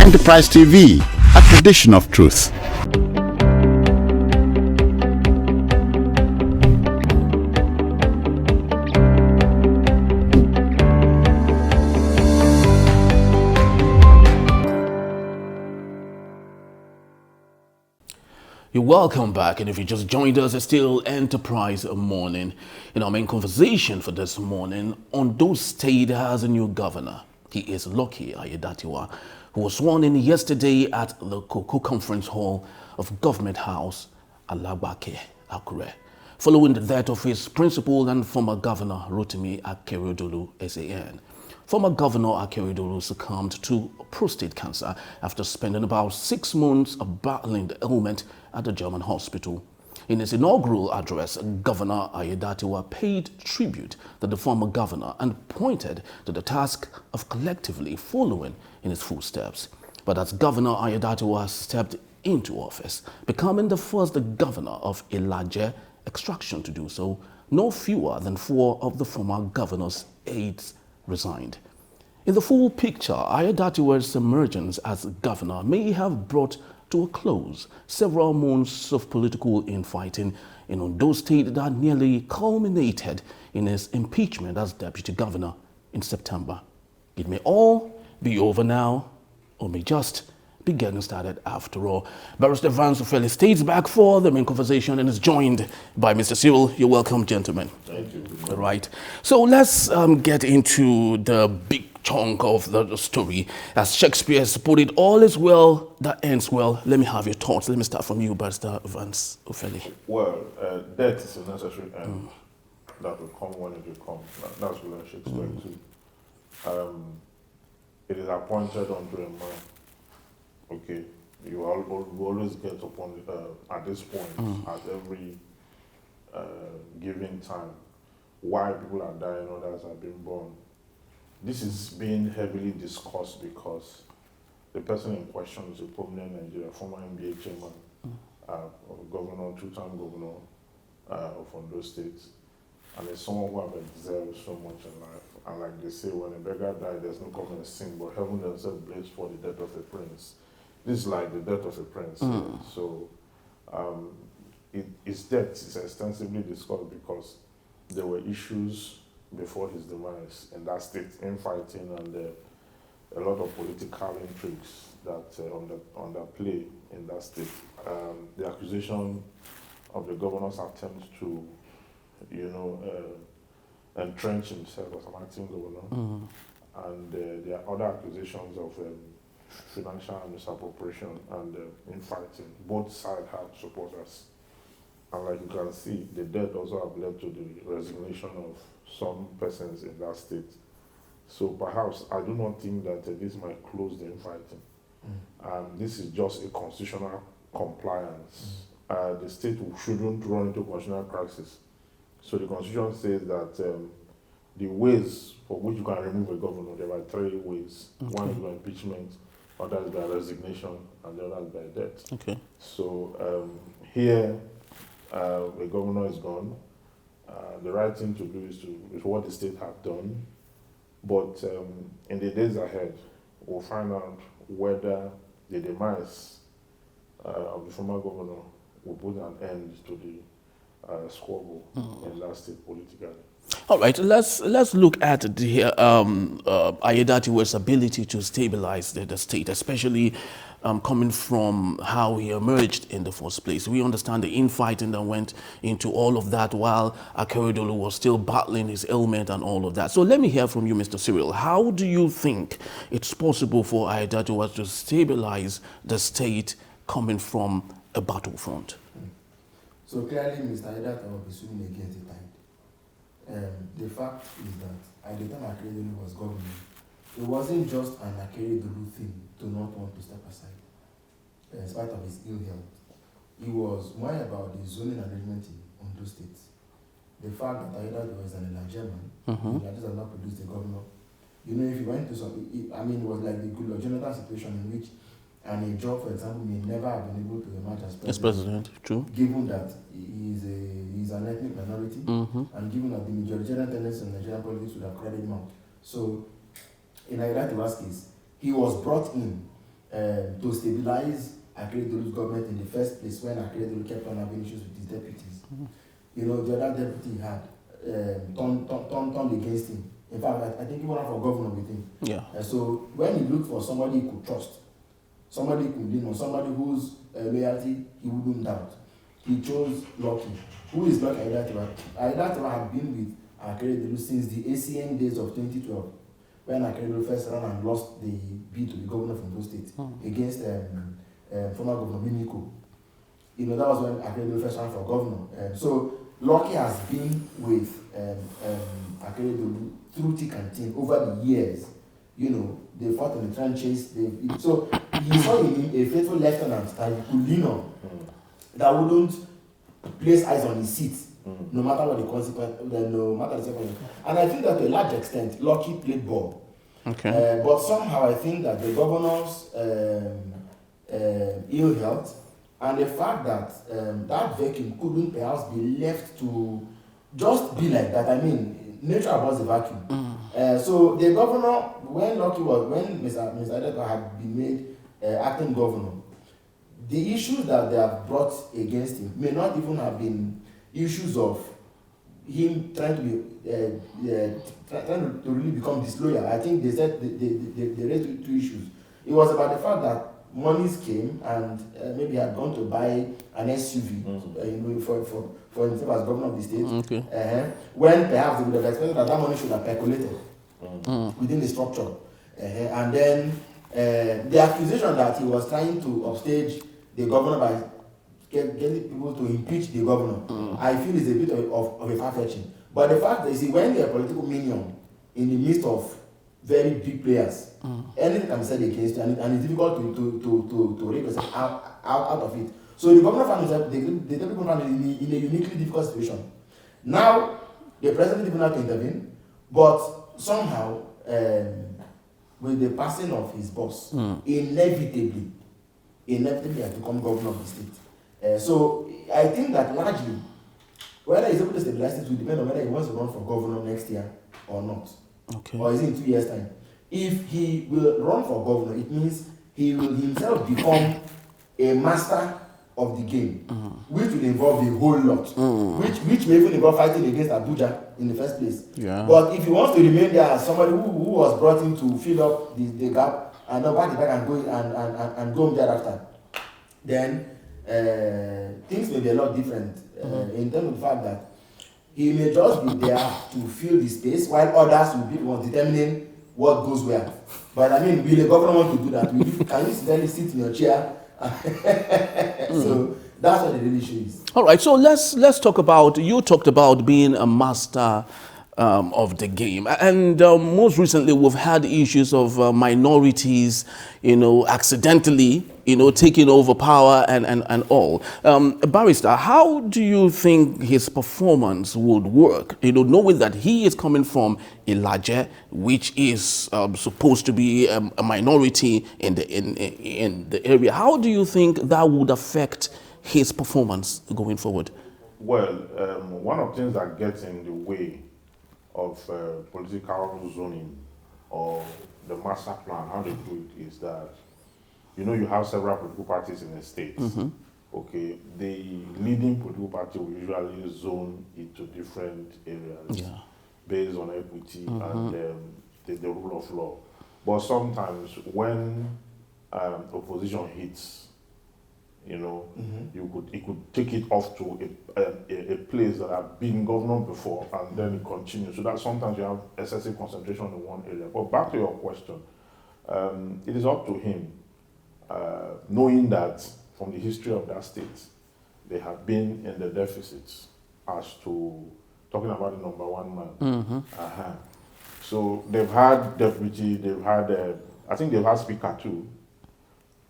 Enterprise TV, a tradition of truth. You're welcome back, and if you just joined us, it's still Enterprise Morning. In our main conversation for this morning, Ondo State has a new governor. He is Lucky Aiyedatiwa, who was sworn in yesterday at the Koko Conference Hall of Government House, Alagbake, Akure, following the death of his principal and former governor, Rotimi Akeredolu, SAN. Former Governor Akeredolu succumbed to prostate cancer after spending about 6 months battling the ailment at the German hospital. In his inaugural address, Governor Aiyedatiwa paid tribute to the former governor and pointed to the task of collectively following in his footsteps. But as Governor Aiyedatiwa stepped into office, becoming the first governor of Ilaje extraction to do so, no fewer than 4 of the former governor's aides resigned. In the full picture, Aiyedatiwa's emergence as governor may have brought to a close several months of political infighting in Ondo State that nearly culminated in his impeachment as deputy governor in September. It may all be over now, or may just be getting started after all. Barrister Vance Ofeli stays back for the main conversation and is joined by Mr. Cyril. You're welcome, gentlemen. Thank you. All right. So let's get into the big chunk of the story. As Shakespeare has put it, all is well that ends well. Let me have your thoughts. Let me start from you, Barrister Vance Ofeli. Well, death is a necessary end that will come when it will come. That's William Shakespeare too. It is appointed unto a man. Okay, you always get upon at this point, at every given time, why people are dying, others are being born. This is being heavily discussed because the person in question is a prominent Nigerian, former NBA chairman, governor, 2-time governor of Ondo State, and it's someone who have excelled so much in life. And like they say, when a beggar dies, there's no common sin, but heaven themselves bless for the death of a prince. This is like the death of a prince. So his death is extensively discussed because there were issues before his demise in that state, infighting and a lot of political intrigues that under play in that state. The accusation of the governor's attempt to, entrench himself as an acting governor, and there are other accusations of financial misappropriation and infighting. Both sides have supporters. And like you can see, the death also have led to the resignation of some persons in that state. So perhaps I do not think that this might close the infighting. This is just a constitutional compliance. The state shouldn't run into constitutional crisis. So the constitution says that the ways for which you can remove a governor, there are 3 ways. Okay. One is by impeachment, other is by resignation, and the other is by death. Okay. So here, the governor is gone. The right thing to do is what the state have done. But in the days ahead, we'll find out whether the demise of the former governor will put an end to the squabble in that state politically. All right, let's look at the Aiyedatiwa's ability to stabilize the state, especially coming from how he emerged in the first place. We understand the infighting that went into all of that while Akeredolu was still battling his ailment and all of that. So let me hear from you, Mr. Cyril. How do you think it's possible for Aiyedatiwa to stabilize the state coming from a battlefront? So clearly, Mr. Aiyedatiwa will be swimming against the tide. The fact is that at the time Akeredolu was governor, it wasn't just an Akeredolu thing to not want to step aside, in spite of his ill health. It was more about the zoning arrangement in Ondo State. The fact that Aiyedatiwa is an Ilajeman, Ilajes have not produced a governor. If you went to it was like the Goodluck Jonathan situation in which a job, for example, may never have been able to emerge as president. True. Given that he's an ethnic minority, and given that the majoritarian tendency in Nigerian politics would have crowded him out. So, in Aiyedatiwa's case, he was brought in to stabilize Akeredolu's government in the first place when Akeredolu kept on having issues with his deputies. You know, the other deputy he had turned against him. In fact, I think he went out for governor with him. Yeah. So when he looked for somebody he could trust, somebody he could lean on, somebody whose loyalty he wouldn't doubt, he chose Lucky. Who is Lucky Aiyedatiwa? Aiyedatiwa had been with Akeredolu since the ACN days of 2012, when Akeredolu first ran and lost the bid to the governor from Ondo State against former governor Mimiko. You know, that was when Akeredolu first ran for governor. So Lucky has been with Akeredolu through thick and thin over the years. You know, they fought in the trenches. So he saw in him a faithful lieutenant that he could lean on, that wouldn't place eyes on his seat, no matter what the consequence, no matter the consequence. And I think that to a large extent, Lucky played ball. Okay. But somehow I think that the governor's ill health and the fact that that vacuum couldn't perhaps be left to just be like that. I mean, nature abhors the vacuum. So the governor, when Mr. Aiyedatiwa had been made acting governor, the issues that they have brought against him may not even have been issues of him trying to really become disloyal. I think they said they raised two issues. It was about the fact that monies came and maybe had gone to buy an SUV, you know, for himself as governor of the state. Okay. When perhaps they would have expected that money should have percolated within the structure. And then the accusation that he was trying to upstage the governor by getting people to impeach the governor, I feel is a bit of a far-fetching. But the fact that, you see, when you're a political minion in the midst of very big players, anything can be said against you, and it's difficult to rake yourself out of it. So the governor found himself, the deputy governor in a uniquely difficult situation. Now, the president didn't have to intervene, but somehow, with the passing of his boss, inevitably has become governor of the state. So I think that largely, whether he's able to stabilize it will depend on whether he wants to run for governor next year or not. Okay. Or is it in 2 years' time? If he will run for governor, it means he will himself become a master of the game, which will involve a whole lot, which may even involve fighting against Abuja in the first place. Yeah. But if he wants to remain there as somebody who was brought in to fill up the gap and then back the back and go and go home thereafter, then things may be a lot different in terms of the fact that he may just be there to fill the space while others will be the ones determining what goes where. But I mean, will a governor want to do that? Can you simply sit in your chair? So that's what the real issue is. All right, so let's talk about, you talked about being a master of the game, and most recently we've had issues of minorities, you know, accidentally, you know, taking over power and all. Barrister, how do you think his performance would work, you know, knowing that he is coming from Ilaje, which is supposed to be a minority in the area? How do you think that would affect his performance going forward? Well, one of the things that gets in the way of political zoning or the master plan, how they do it, is that, you know, you have several political parties in the state. Okay, the leading political party will usually zone into different areas based on equity and the rule of law. But sometimes when opposition hits, you know, it could take it off to a place that have been governor before, and then it continues. So that sometimes you have excessive concentration in one area. But back to your question, it is up to him, knowing that from the history of that state, they have been in the deficits as to talking about the number one man. So they've had deputy, they've had, I think they've had speaker too,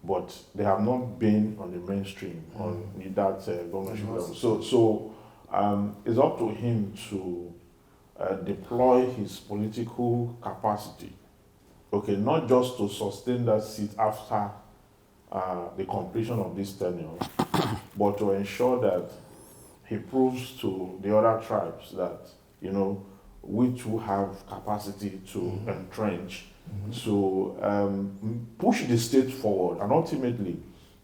but they have not been on the mainstream on that governorship level. So it's up to him to deploy his political capacity, okay, not just to sustain that seat after the completion of this tenure, but to ensure that he proves to the other tribes that, you know, we too have capacity to entrench So push the state forward and ultimately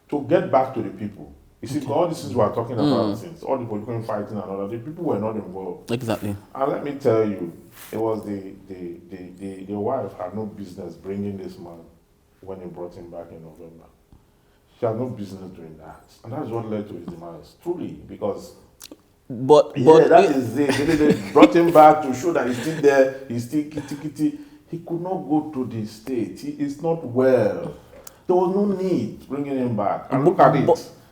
to get back to the people. You see, all these things we are talking about since, all the political fighting and all that, the people were not involved. Exactly. And let me tell you, it was the wife had no business bringing this man when he brought him back in November. She had no business doing that. And that's what led to his demise, truly, because But that is it. They brought him back to show that he's still there, he's still kitty. He could not go to the state. He is not well. There was no need bringing him back. And look at it.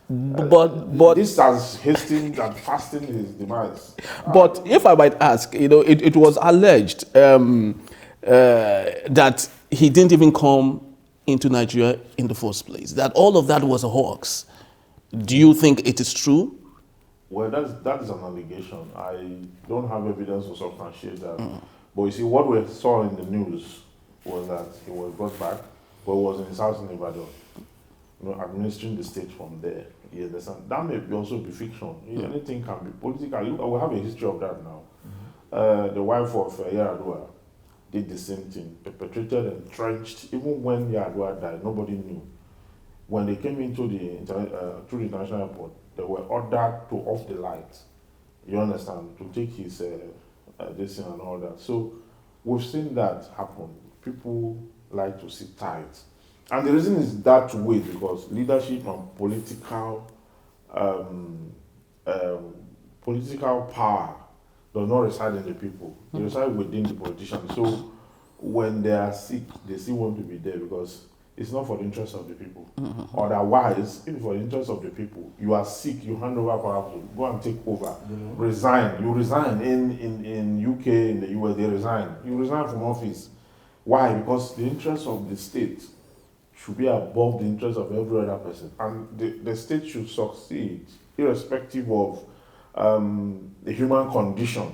But this has hastened and fastened his demise. But if I might ask, it was alleged that he didn't even come into Nigeria in the first place, that all of that was a hoax. Do you think it is true? Well, that is an allegation. I don't have evidence to substantiate that. But you see, what we saw in the news was that he was brought back, but he was in his house in Ibadan, administering the state from there. You understand? That may also be fiction. Anything can be political. We have a history of that now. The wife of Aiyedatiwa did the same thing, perpetrated and entrenched. Even when Aiyedatiwa died, nobody knew. When they came into through the international airport, they were ordered to off the lights. You understand? To take his this and all that. So we've seen that happen. People like to sit tight. And the reason is that way because leadership and political power does not reside in the people. They reside within the politicians. So when they are sick, they still want to be there because it's not for the interest of the people. Otherwise, if it's for the interest of the people, you are sick, you hand over power to go and take over, resign. You resign in UK, in the US, they resign. You resign from office. Why? Because the interest of the state should be above the interest of every other person. And the state should succeed, irrespective of the human condition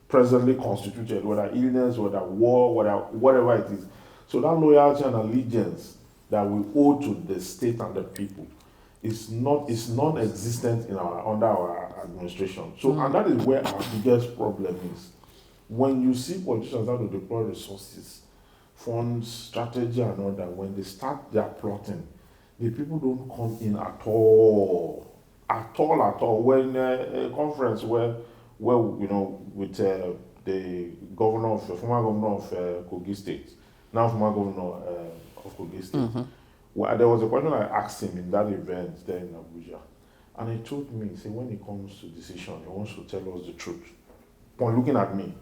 presently constituted, whether illness, whether war, whatever it is. So that loyalty and allegiance that we owe to the state and the people is non-existent under our administration. So, and that is where our biggest problem is. When you see politicians have to deploy resources, funds, strategy, and all that, when they start their plotting, the people don't come in at all. When a conference where with the former governor of Kogi State, now former governor of Kogi State, well, there was a question I asked him in that event there in Abuja, and he told me, say when it comes to decision, he wants to tell us the truth. When looking at me,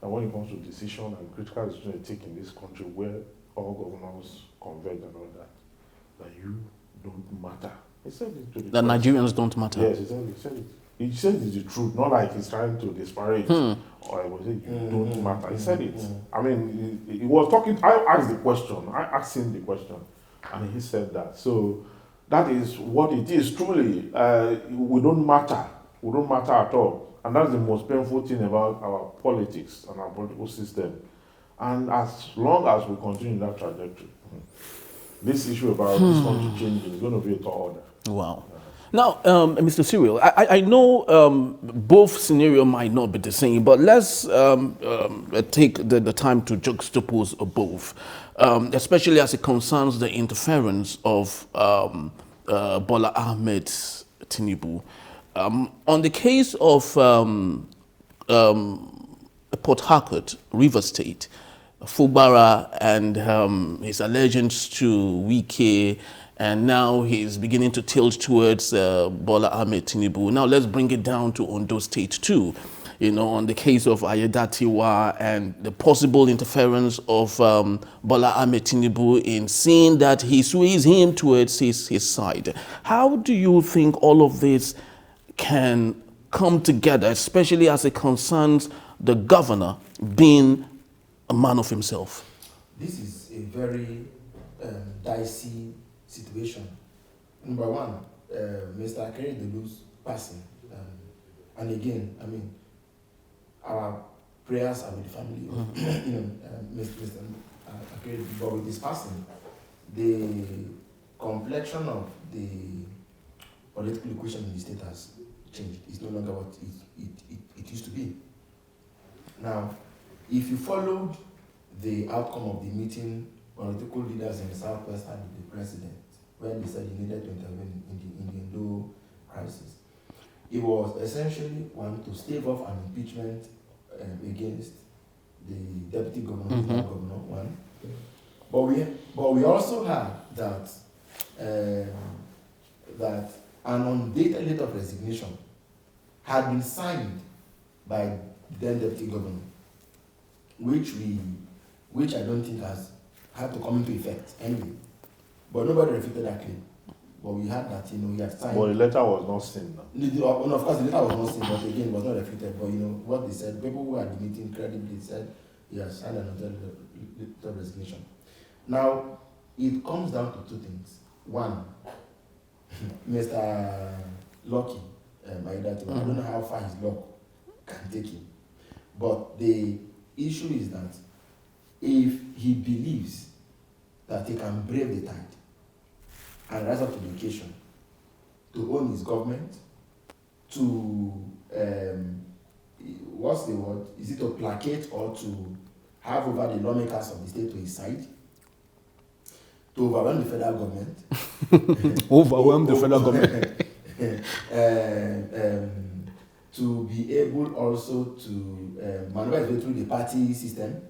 and when it comes to decision and critical decisions taken in this country where all governors converge and all that you don't matter. He said it to the Nigerians don't matter. Yes, he said it. He said it's the truth, not like he's trying to disparage or I was saying you don't matter. He said it. I mean, he was talking. I asked the question. I asked him the question, and he said that. So that is what it is. Truly, we don't matter. We don't matter at all, and that's the most painful thing about our politics and our political system. And as long as we continue that trajectory, this issue about this country changing is going to be a tall order. Wow. Now, Mr. Cyril, I know both scenarios might not be the same, but let's take the time to juxtapose both, especially as it concerns the interference of Bola Ahmed Tinubu. On the case of Port Harcourt, River State, Fubara and his allegiance to Wike, and now he's beginning to tilt towards Bola Ahmed Tinubu. Now let's bring it down to Ondo State too. On the case of Aiyedatiwa and the possible interference of Bola Ahmed Tinubu in seeing that he sways him towards his side. How do you think all of this can come together, especially as it concerns the governor being a man of himself? This is a very dicey situation. Number one, Mr. Akeredolu's passing, and again, I mean, our prayers are with the family of Mr. Akeredolu, but with his passing, the complexion of the political equation in the state has changed. It's no longer what it used to be. Now, if you followed the outcome of the meeting political leaders in the Southwest had with the president when they said he needed to intervene in the Ondo crisis. It was essentially one to stave off an impeachment against the deputy governor, governor one. But we also had that that an undated letter of resignation had been signed by the then deputy governor, which I don't think has had to come into effect anyway. But nobody refuted that claim. But we had that, he had signed. But the letter was not seen now. Of course, the letter was not seen, but again, it was not refuted. But what they said, people who had the meeting credibly said he has signed another letter of resignation. Now, it comes down to two things. One, Mr. Lucky, Aiyedatiwa, I don't know how far his luck can take him. But the issue is that if he believes that he can brave the tide and rise up to the occasion to own his government, to what's the word? Is it to placate or to have over the lawmakers of the state to his side? To overwhelm the federal government. Overwhelm the federal government. To be able also to maneuver through the party system,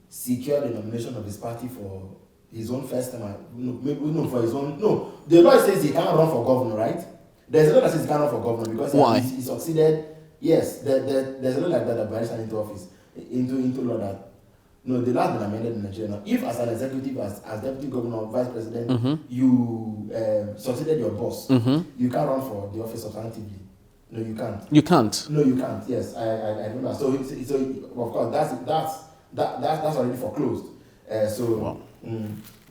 secure the nomination of his party for his own first time, for his own. No, the law says he can't run for governor, right? There's a law that says he can't run for governor because why? He succeeded. Yes, there's a law like that that barriers into office, into law that. No, the law has been amended in Nigeria now. If as an executive, as deputy governor or vice president, you succeeded your boss, you can't run for the office substantively. No, you can't. You can't. No, you can't. Yes, I remember. So of course that's already foreclosed. Wow.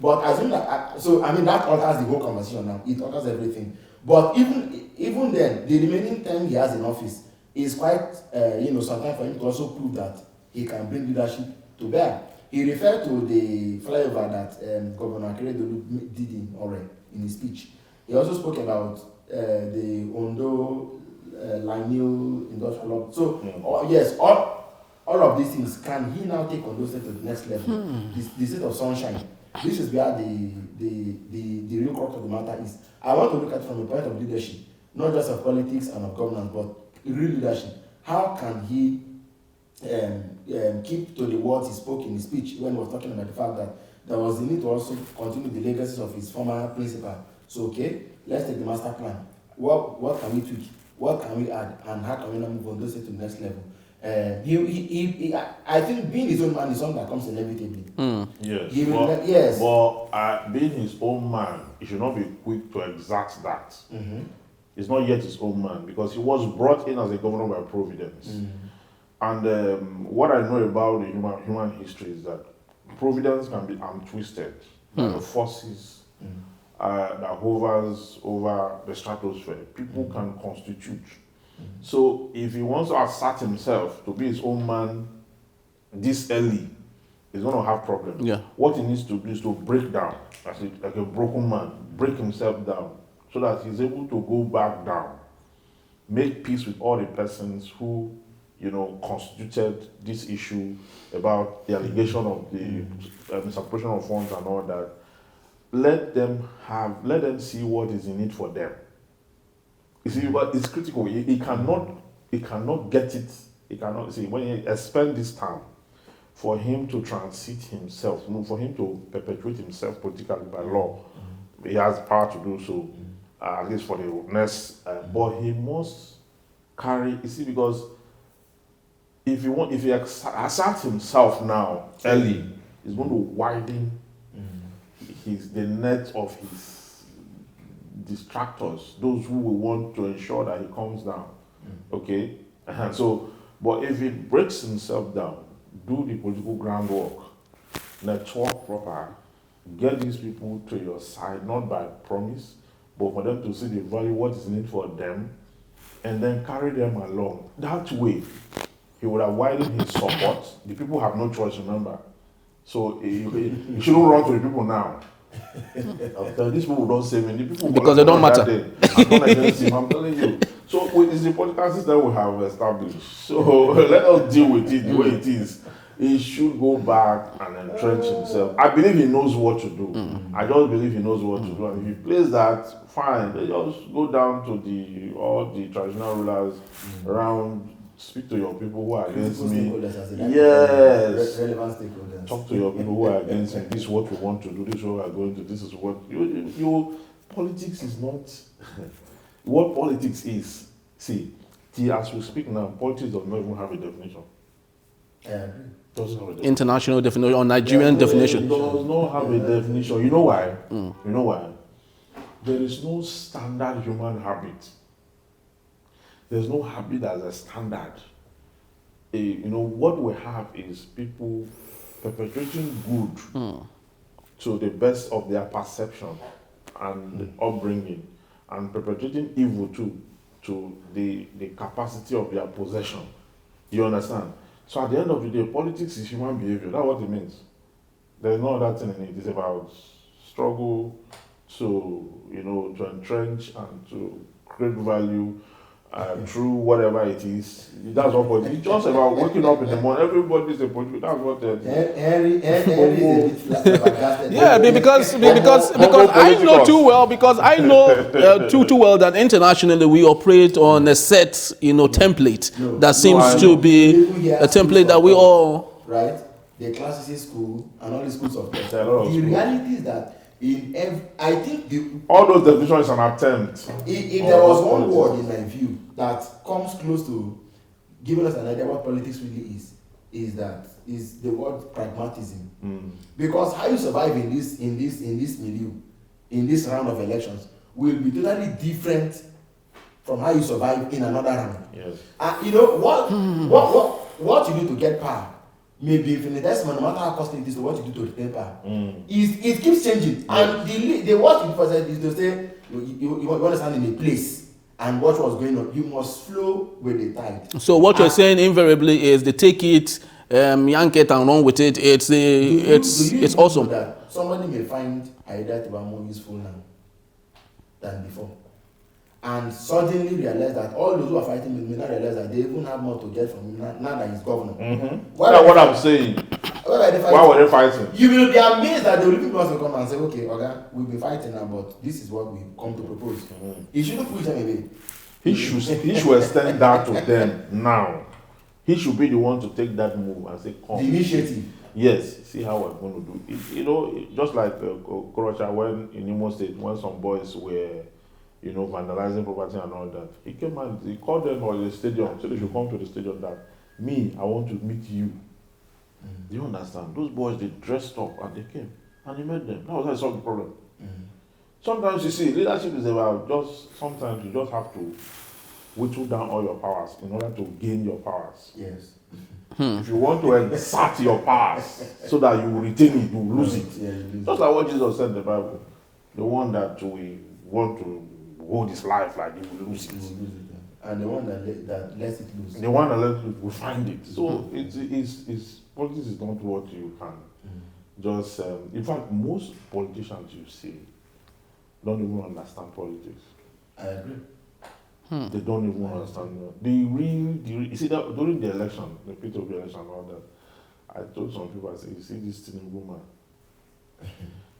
But assume that that alters the whole conversation now. It alters everything. But even then, the remaining time he has in office is quite sometimes for him to also prove that he can bring leadership to bear. He referred to the flyover that Governor Aiyedatiwa did in Ore in his speech. He also spoke about the Ondo lineal industrial law. So yes, all of these things, can he now take Ondo State to the next level? The state of sunshine. This is where the real crux of the matter is. I want to look at it from a point of leadership, not just of politics and of governance, but real leadership. How can he keep to the words he spoke in his speech when he was talking about the fact that there was the need to also continue the legacies of his former principal? So, okay, let's take the master plan. What can we tweak? What can we add? And how can we now move on those to the next level? I think being his own man is something that comes inevitably. Yes. But being his own man, he should not be quick to exact that. He's not yet his own man because he was brought in as a governor by Providence. And what I know about the human history is that Providence can be twisted by the forces that hovers over the stratosphere. People can constitute. So if he wants to assert himself to be his own man this early, he's going to have problems. Yeah. What he needs to do is to break down, like a broken man, break himself down so that he's able to go back down, make peace with all the persons who constituted this issue about the allegation of the misappropriation of funds and all that. Let them see what is in it for them. You see, but it's critical. He cannot get it. He cannot see when he expend this time for him to transit himself, for him to perpetuate himself politically by law. He has power to do so, at least for the next. But he must carry. You see, because if he asserts himself now early, he's going to widen the net of his distractors, those who will want to ensure that he comes down. Okay? So, but if he breaks himself down, do the political groundwork, network proper, get these people to your side, not by promise, but for them to see the value, what is in it for them, and then carry them along. That way, he would have widened his support. The people have no choice, remember. So he shouldn't run to the people now. These people don't save me. The people because they don't matter. I'm telling you. So it's the political system we have established. So let us deal with it the way it is. he should go back and entrench himself. I believe he knows what to do. I just believe he knows what to do. And if he plays that, fine. They just go down to all the traditional rulers around, speak to your people who are against me. Yes. Relevant stakeholders. Talk to your people who are against me. This is what we want to do. This is what we are going to. This is what you politics is not what politics is. See, as we speak now, politics does not even have a definition. I agree. Doesn't have a definition. International definition or Nigerian definition. It does not have a definition. You know why? You know why? There is no standard human habit. There's no habit as a standard. What we have is people perpetrating good to the best of their perception and upbringing, and perpetrating evil to the capacity of their possession. You understand? So at the end of the day, politics is human behavior. That's what it means. There's no other thing in it. It's about struggle to entrench and to create value through whatever it is. That's what politics. It's just about waking up in the morning. Everybody's a politician. That's what Harry is a bit flabbergasted. Yeah, because I know too well too well that internationally we operate on a set template that seems to be a template that we all right. The classicist school and all the schools of thought. The reality is that I think all those definitions is an attempt. If there was one word in my view that comes close to giving us an idea what politics really is the word pragmatism. Because how you survive in this milieu, in this round of elections, will be totally different from how you survive in another round. Yes. What you do to get power may be infinitesimal, no matter how costly it is, what you do to retain power. It keeps changing. And the what you said is to say you understand in a place and what was going on. You must flow with the tide. So what you're saying invariably is they take it, yank it and run with it. It's awesome. That somebody may find Aiyedatiwa more useful now than before, and suddenly realize that all those who are fighting may not realize that they even have more to get from him now that he's governor. That's what I'm saying. Why were they fighting? You will be amazed that the Olympic people will come and say, okay, okay, we've been fighting now, but this is what we come to propose. He shouldn't push them away. He should extend that to them now. He should be the one to take that move and say, come. The initiative. Yes, see how we're going to do it. Just like Korocha, when in Imo State, when some boys were vandalizing property and all that. He came and he called them to the stadium, so they should come to the stadium that, I want to meet you. Do you understand? Those boys, they dressed up and they came and he met them. That was how I solved the problem. Sometimes you see, leadership is about sometimes you just have to whittle down all your powers in order to gain your powers. Yes. If you want to exert your powers so that you will retain it, you will lose it. Just like what Jesus said in the Bible. The one that we want to hold his life like he will lose it. And the one that lets it loose. The one that lets it will find it. So it's politics is not what you can just in fact most politicians you see don't even understand politics. I agree. They don't even understand you see that during the election, the P2P election and all that, I told some people, I said, you see this Tinubu man,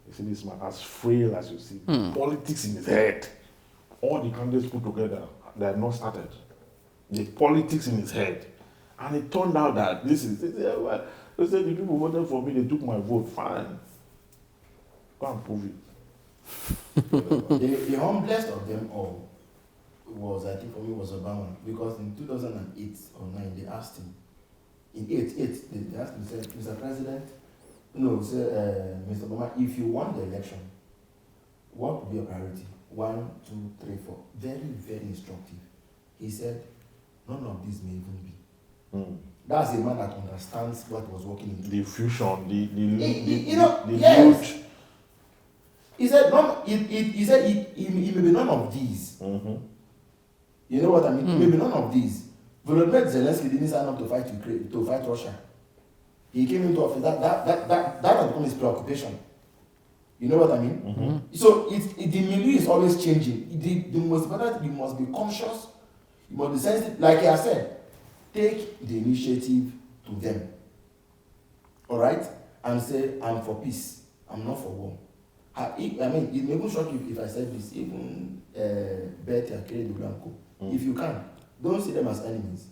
you see this man as frail as you see, politics in his head. All the candidates put together, they had not started. The politics in his head. And it turned out that they said the people voted for me, they took my vote, fine. Go and prove it. The humblest of them all was, I think for me, was Obama. Because in 2008 or 9, they asked him, in 8, they asked him, said, Mr. President, Mr. Obama, if you won the election, what would be your priority? 1, 2, 3, 4. Very, very instructive. He said, none of these may even be. That's a man that understands what was working in the fusion, the yes. He said, it may be none of these. You know what I mean? It may be none of these. Volodymyr Zelensky didn't sign up to fight Russia. He came into office. That has become his preoccupation. You know what I mean? So the milieu is always changing. The most important, you must be conscious, you must be sensitive. Like I said, take the initiative to them. all right, and say, I'm for peace, I'm not for war. I mean, it may even shock you if I said this, even Betty and Kerry Blanco. If you can, don't see them as enemies.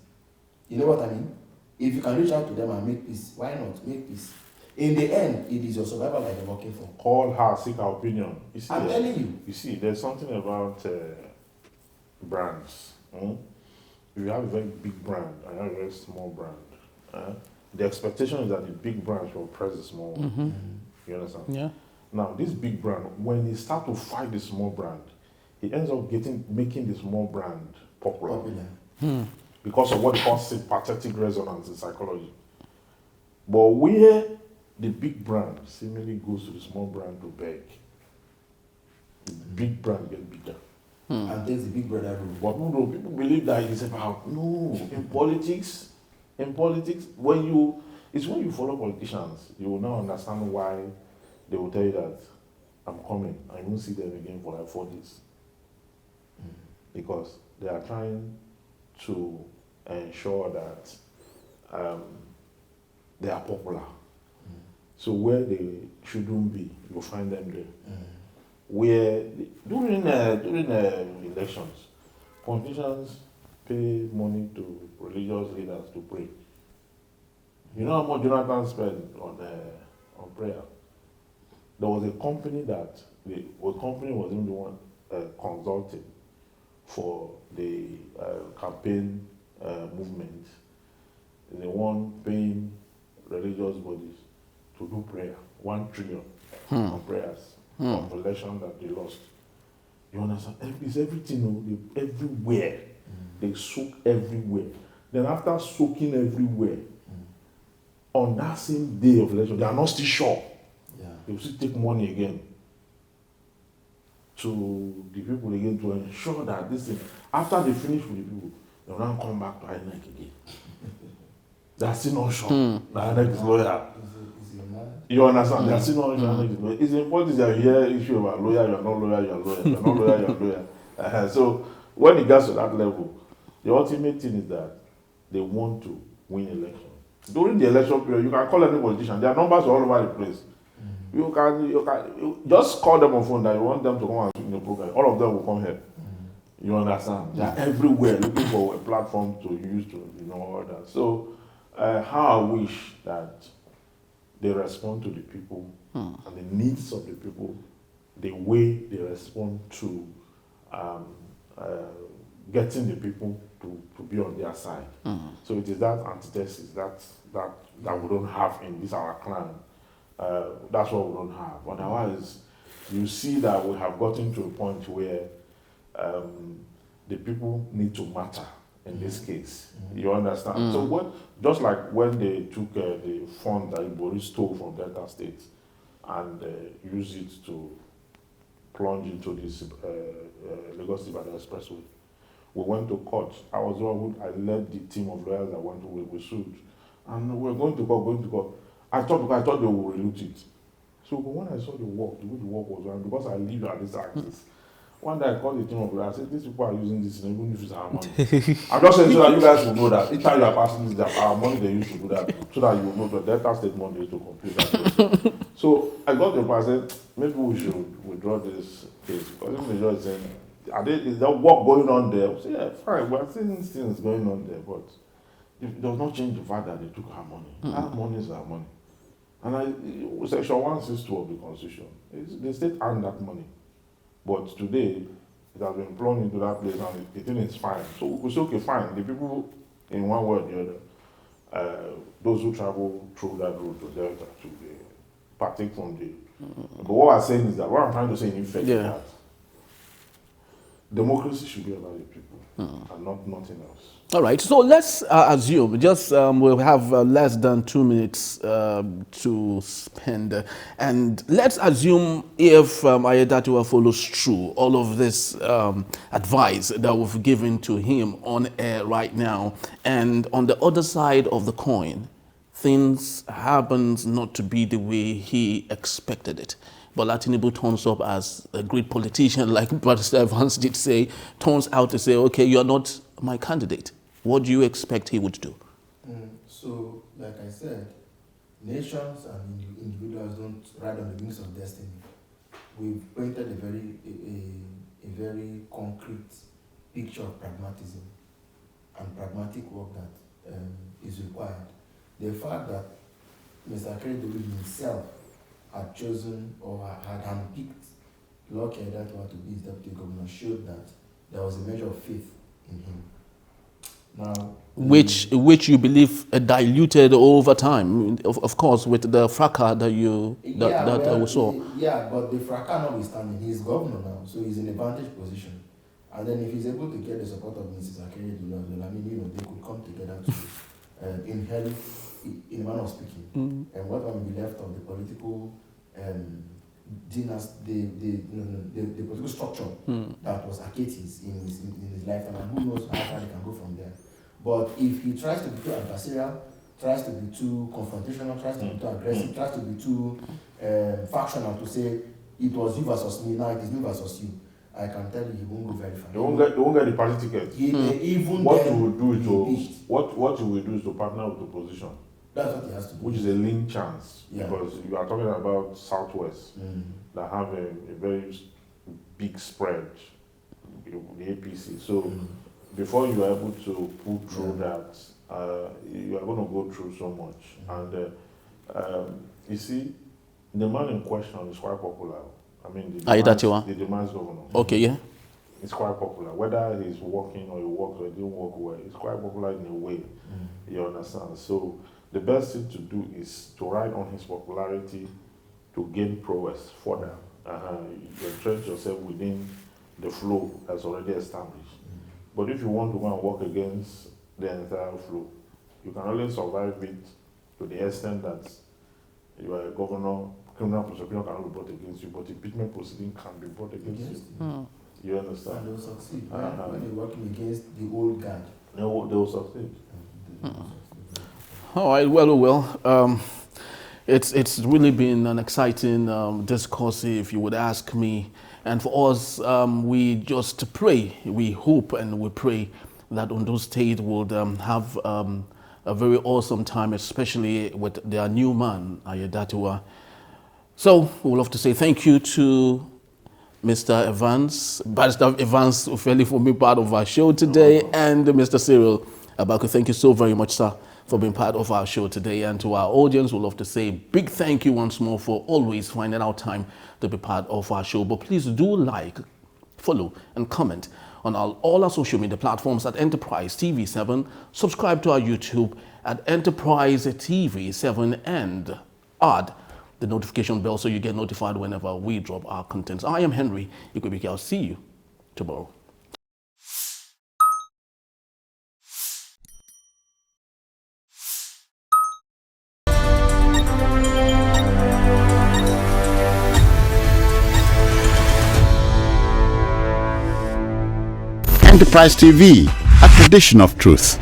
You know what I mean? If you can reach out to them and make peace, why not make peace? In the end, it is your survival that you're working for. Call her, seek her opinion. You see, I'm telling you. You see, there's something about brands. If you have a very big brand and you have a very small brand, the expectation is that the big brand will press the small one. You understand? Yeah. Now, this big brand, when he starts to fight the small brand, he ends up making the small brand popular. Because of what they call sympathetic resonance in psychology. But where the big brand seemingly goes to the small brand to beg, the big brand gets bigger. And takes the big brother role. But no, people believe that it's about, no, in politics, when you follow politicians, you will now understand why they will tell you that I'm coming, I won't see them again for like 4 days. Because they are trying to ensure that they are popular. So where they shouldn't be, you'll find them there. Where during elections, politicians pay money to religious leaders to pray. You know how much Jonathan spent on prayer? There was a company was even the one consulting for the campaign movement. The one paying religious bodies to do prayer, 1 trillion on prayers of election that they lost. You understand? It's everything, everywhere. They soak everywhere. Then after soaking everywhere, on that same day of election, they are not still sure. They will still take money again to the people again to ensure that this thing, after they finish with the people, they will now come back to INEC again. They are still not sure that INEC is loyal. You understand? They are still not sure INEC is loyal. It's important that you hear issue about loyal, you are not loyal, you are loyal, you are not loyal, you are loyal. So when it gets to that level, the ultimate thing is that they want to win election. During the election period, you can call any politician. Their numbers are all over the place. You can just call them on phone that you want them to come and speak in the program. All of them will come here. You understand? They are everywhere looking for a platform to use to, all that. So, how I wish that they respond to the people and the needs of the people the way they respond to getting the people to be on their side. So it is that antithesis that we don't have in this our clan. That's what we don't have. Otherwise, you see that we have gotten to a point where the people need to matter in this case. You understand? So just like when they took the fund that Boris stole from Delta State and used it to plunge into this Lagos-Ibadan expressway, we went to court. I was the one I led the team of lawyers that went to we sued. And we were going to court. I thought they would reloot it. So but when I saw the way the work was done, because I live at this axis, one day I called the team of lawyers. I said, these people are using this, even if it's our money. I'm just saying so that you guys will know that each time you are passing this, our money they used to do that, so that you will know that Delta State money to complete that. So I got the point, I said, maybe we should withdraw this case. Because even the judge saying, is there work going on there? I said, yeah, fine, we are seeing things going on there, but it does not change the fact that they took our money. Our money is our money. And Section 162 of the Constitution, the state earned that money. But today, it has been blown into that place and the thing is fine. So we say, okay, fine. The people, in one way or the other, those who travel through that route to Delta to partake from the... But what I'm saying is that, what I'm trying to say in effect is that democracy should be about the people and nothing else. All right, so let's assume, we'll have less than 2 minutes to spend, and let's assume if Aiyedatiwa follows through all of this advice that we've given to him on air right now, and on the other side of the coin, things happen not to be the way he expected it. But Tinubu turns up as a great politician, like Barrister Evans did say, turns out to say, okay, you're not my candidate. What do you expect he would do? So, like I said, nations and individuals don't ride on the wings of destiny. We've painted a very concrete picture of pragmatism and pragmatic work that is required. The fact that Mr. Aiyedatiwa himself had chosen or had handpicked Lucky Aiyedatiwa to be his deputy governor showed that there was a measure of faith in him. Now, which you believe diluted over time, of course, with the fracas that we saw. Yeah, but the fracas notwithstanding, he's governor now, so he's in a vantage position. And then if he's able to get the support of Mrs. Aiyedatiwa, I mean, they could come together to inherit, in a manner of speaking, and what will be left of the political dynasty, the political structure that was Aketis in his lifetime, and who knows how far they can go from there. But if he tries to be too adversarial, tries to be too confrontational, tries to be too aggressive, tries to be too factional to say it was you versus me, now it is me versus you, I can tell you he won't go very far. They won't get the party ticket. Even what then, you will do he is what you will do is to partner with the opposition. That's what he has to do. Which is a lean chance, Yeah. because you are talking about Southwest that have a very big spread, the APC. So before you are able to pull through that, you are going to go through so much. And you see, the man in question is quite popular. I mean, the demise governor. Okay, yeah. It's quite popular. Whether he's working or he works or he didn't work well, it's quite popular in a way. You understand? So the best thing to do is to ride on his popularity to gain prowess further. You entrench yourself within the flow that's already established. But if you want to go and work against the entire flow, you can only survive it to the extent that you are a governor. Criminal prosecution cannot be brought against you, but impeachment proceeding can be brought against you. You understand? And they will succeed. When they're working against the old guard, they will succeed. All right, well. It's really been an exciting discourse, if you would ask me. And for us, we just pray, we hope and we pray that Ondo State would have a very awesome time, especially with their new man, Aiyedatiwa. So we would love to say thank you to Mr. Evans, Barrister Evans Ufeli, for being part of our show today, and Mr. Cyril Abaku. Thank you so very much, sir, for being part of our show today. And to our audience, we'd love to say big thank you once more for always finding out time to be part of our show. But please do like, follow, and comment on all our social media platforms at Enterprise TV7. Subscribe to our YouTube at Enterprise TV7 and add the notification bell so you get notified whenever we drop our contents. I am Henry Ikwebike. I'll see you tomorrow. Enterprise TV, a tradition of truth.